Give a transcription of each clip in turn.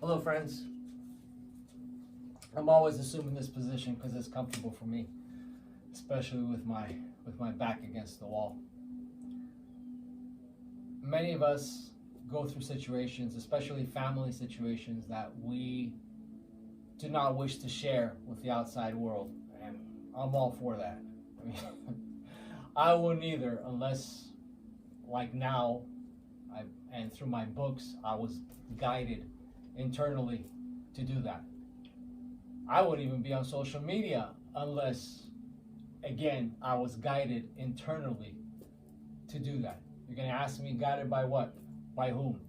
Hello, friends. I'm always assuming this position because it's comfortable for me, especially with my back against the wall. Many of us go through situations, especially family situations, that we do not wish to share with the outside world, and I'm all for that. I mean, I wouldn't either, unless, like now, and through my books, I was guided internally to do that. I wouldn't even be on social media unless, again, I was guided internally to do that. You're going to ask me, guided by what? By whom?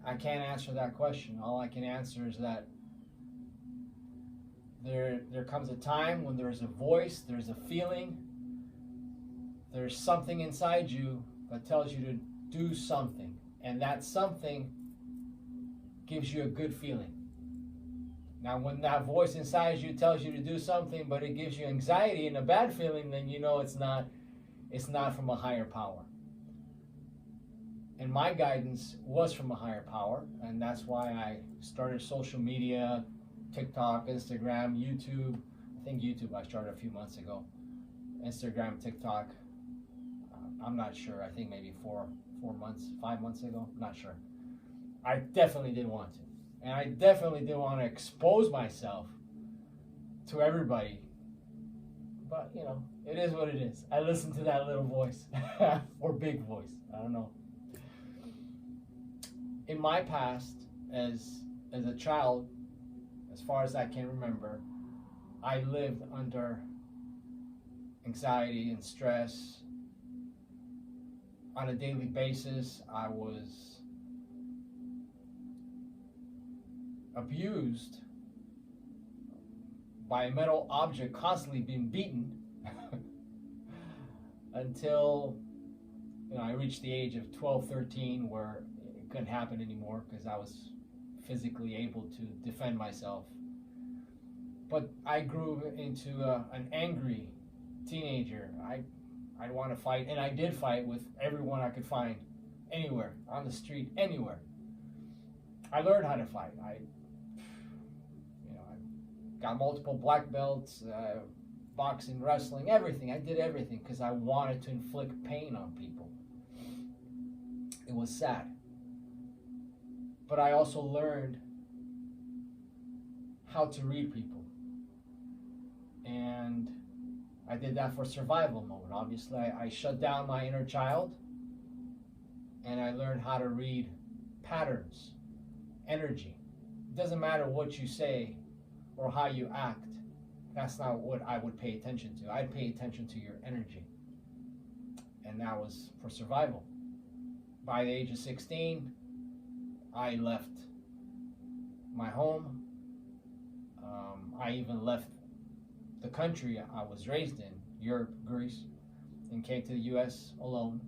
I can't answer that question. All I can answer is that there comes a time when there's a voice, there's a feeling, there's something inside you that tells you to do something, and that something gives you a good feeling. Now, when that voice inside you tells you to do something, but it gives you anxiety and a bad feeling, then you know it's not from a higher power. And my guidance was from a higher power, and that's why I started social media, TikTok, Instagram, YouTube. I think YouTube I started a few months ago. Instagram, TikTok, I'm not sure. I think maybe 5 months ago. I'm not sure. I definitely didn't want to. And I definitely didn't want to expose myself to everybody. But, you know, it is what it is. I listen to that little voice. Or big voice. I don't know. In my past, as a child, as far as I can remember, I lived under anxiety and stress on a daily basis. I was abused by a metal object, constantly being beaten until I reached the age of 12, 13, where it couldn't happen anymore because I was physically able to defend myself. But I grew into an angry teenager. I'd want to fight, and I did fight with everyone I could find, anywhere, on the street, anywhere. I learned how to fight. I got multiple black belts, boxing, wrestling, everything. I did everything because I wanted to inflict pain on people. It was sad. But I also learned how to read people. And I did that for survival mode. Obviously, I shut down my inner child, and I learned how to read patterns, energy. It doesn't matter what you say or how you act. That's not what I would pay attention to. I'd pay attention to your energy. And that was for survival. By the age of 16, I left my home. I even left the country I was raised in, Europe, Greece, and came to the U.S. alone.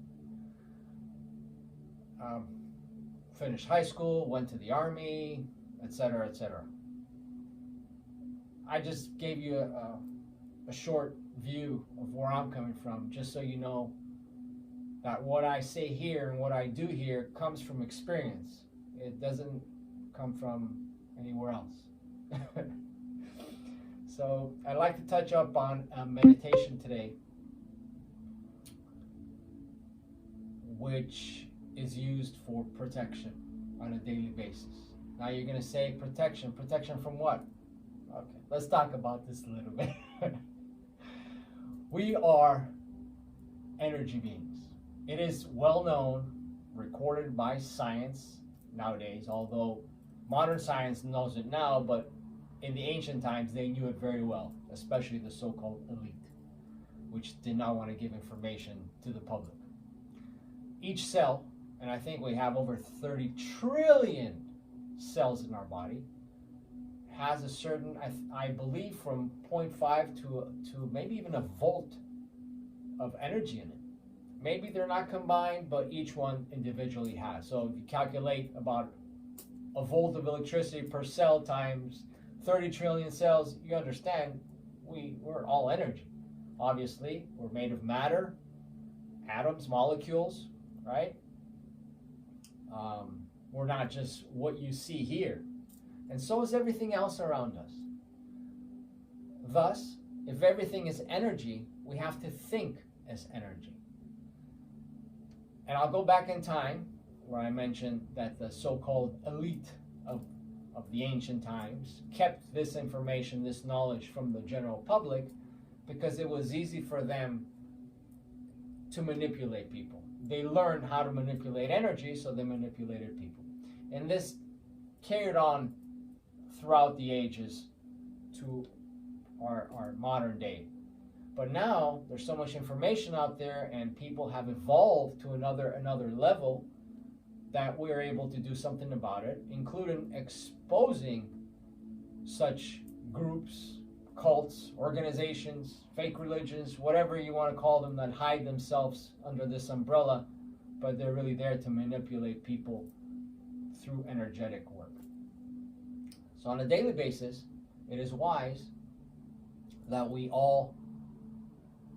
Finished high school, went to the Army, etc., etc. I just gave you a short view of where I'm coming from, just so you know that what I say here and what I do here comes from experience. It doesn't come from anywhere else. So I'd like to touch up on meditation today, which is used for protection on a daily basis. Now you're going to say protection. Protection from what? Okay, let's talk about this a little bit. We are energy beings. It is well known, recorded by science nowadays, although modern science knows it now, but in the ancient times they knew it very well, especially the so-called elite, which did not want to give information to the public. Each cell, and I think we have over 30 trillion cells in our body, has a certain, I believe, from 0.5 to maybe even a volt of energy in it. Maybe they're not combined, but each one individually has. So if you calculate about a volt of electricity per cell times 30 trillion cells, you understand we're all energy. Obviously, we're made of matter, atoms, molecules, right? We're not just what you see here. And so is everything else around us. Thus, if everything is energy, we have to think as energy. And I'll go back in time where I mentioned that the so-called elite of the ancient times kept this information, this knowledge from the general public because it was easy for them to manipulate people. They learned how to manipulate energy, so they manipulated people. And this carried on throughout the ages to our modern day. But now there's so much information out there and people have evolved to another level that we're able to do something about it, including exposing such groups, cults, organizations, fake religions, whatever you want to call them, that hide themselves under this umbrella, but they're really there to manipulate people through energetic work. So on a daily basis, it is wise that we all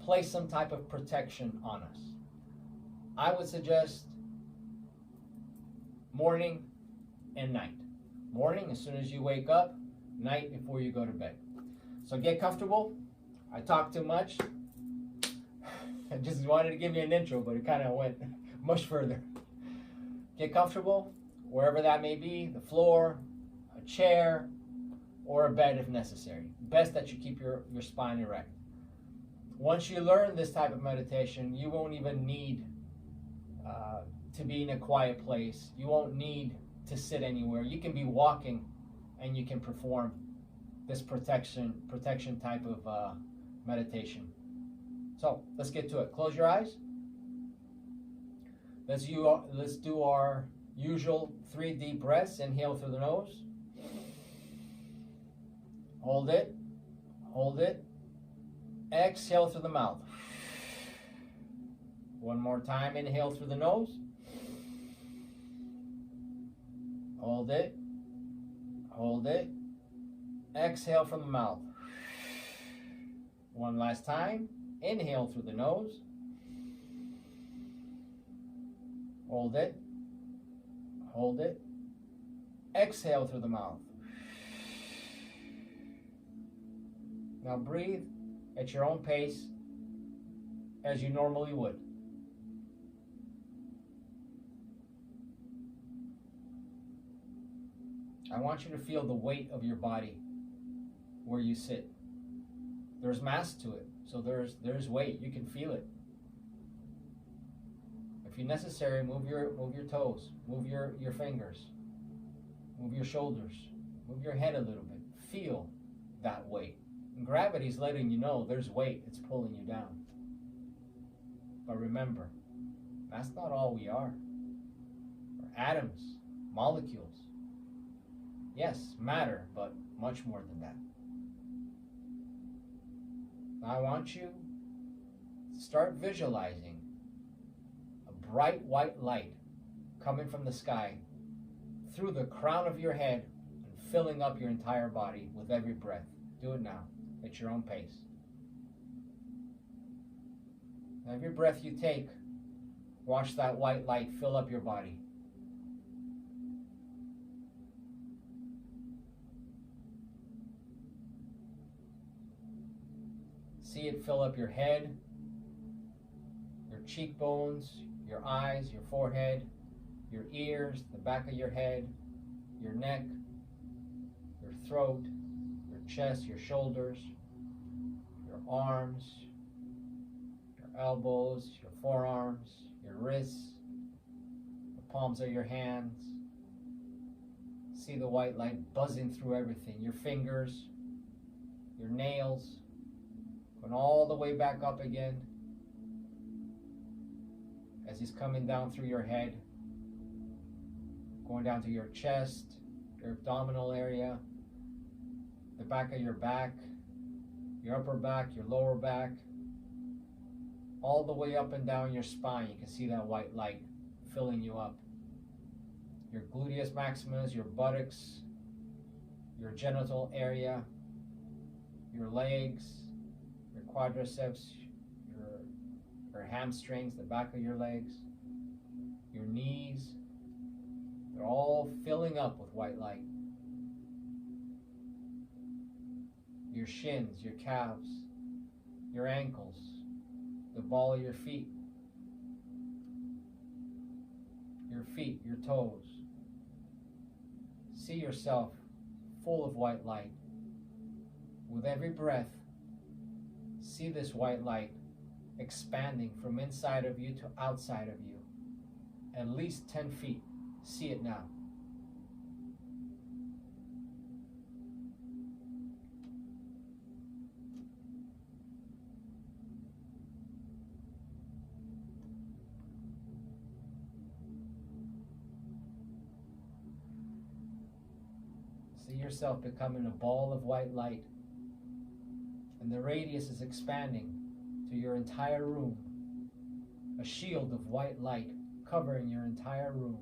place some type of protection on us. I would suggest morning and night. Morning as soon as you wake up, night before you go to bed. So get comfortable. I talk too much. I just wanted to give you an intro, but it kind of went much further. Get comfortable, wherever that may be, the floor, a chair, or a bed if necessary. Best that you keep your spine erect. Once you learn this type of meditation, you won't even need to be in a quiet place. You won't need to sit anywhere. You can be walking and you can perform this protection type of meditation. So let's get to it. Close your eyes. Let's do our usual 3 deep breaths. Inhale through the nose. Hold it. Hold it. Exhale through the mouth. One more time. Inhale through the nose. Hold it. Hold it. Exhale from the mouth. One last time. Inhale through the nose. Hold it. Hold it. Exhale through the mouth. Now breathe at your own pace as you normally would. I want you to feel the weight of your body where you sit. There's mass to it, so there's weight. You can feel it. If necessary, move your toes, move your fingers, move your shoulders, move your head a little bit. Feel that weight. And gravity's letting you know there's weight. It's pulling you down. But remember, that's not all we are. We're atoms, molecules. Yes, matter, but much more than that. Now I want you to start visualizing a bright white light coming from the sky through the crown of your head and filling up your entire body with every breath. Do it now at your own pace. Every breath you take, watch that white light fill up your body. See it fill up your head, your cheekbones, your eyes, your forehead, your ears, the back of your head, your neck, your throat, your chest, your shoulders, your arms, your elbows, your forearms, your wrists, the palms of your hands. See the white light buzzing through everything, your fingers, your nails, going all the way back up again as he's coming down through your head, going down to your chest, your abdominal area, the back of your back, your upper back, your lower back, all the way up and down your spine. You can see that white light filling you up. Your gluteus maximus, your buttocks, your genital area, your legs, your quadriceps, your hamstrings, the back of your legs, your knees. They're all filling up with white light. your shins, your calves, your ankles, the ball of your feet, your toes. See yourself full of white light. With every breath, see this white light expanding from inside of you to outside of you. At least 10 feet. See it now. See yourself becoming a ball of white light, and the radius is expanding to your entire room. A shield of white light covering your entire room.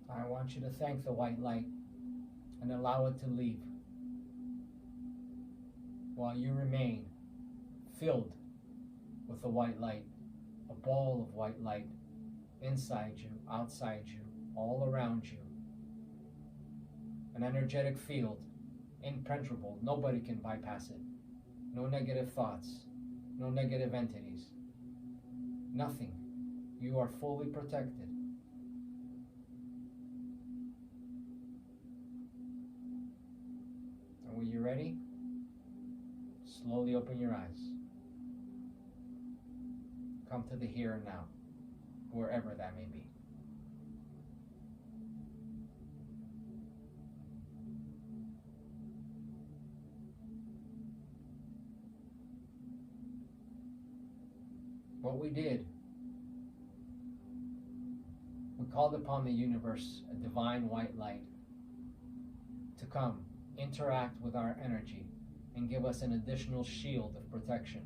I want you to thank the white light and allow it to leave, while you remain filled with the white light, a ball of white light inside you, outside you, all around you. An energetic field, impenetrable. Nobody can bypass it. No negative thoughts, no negative entities, nothing. You are fully protected. And when you're ready, slowly open your eyes. Come to the here and now, wherever that may be. What we did, we called upon the universe, a divine white light, to come, interact with our energy, and give us an additional shield of protection.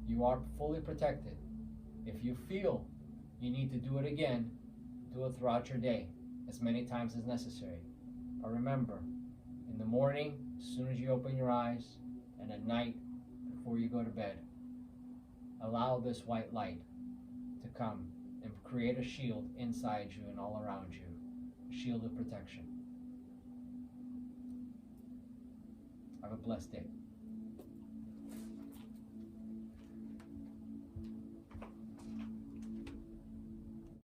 You are fully protected. If you feel you need to do it again, do it throughout your day, as many times as necessary. But remember, in the morning, as soon as you open your eyes, and at night, before you go to bed, allow this white light to come and create a shield inside you and all around you, a shield of protection. Have a blessed day.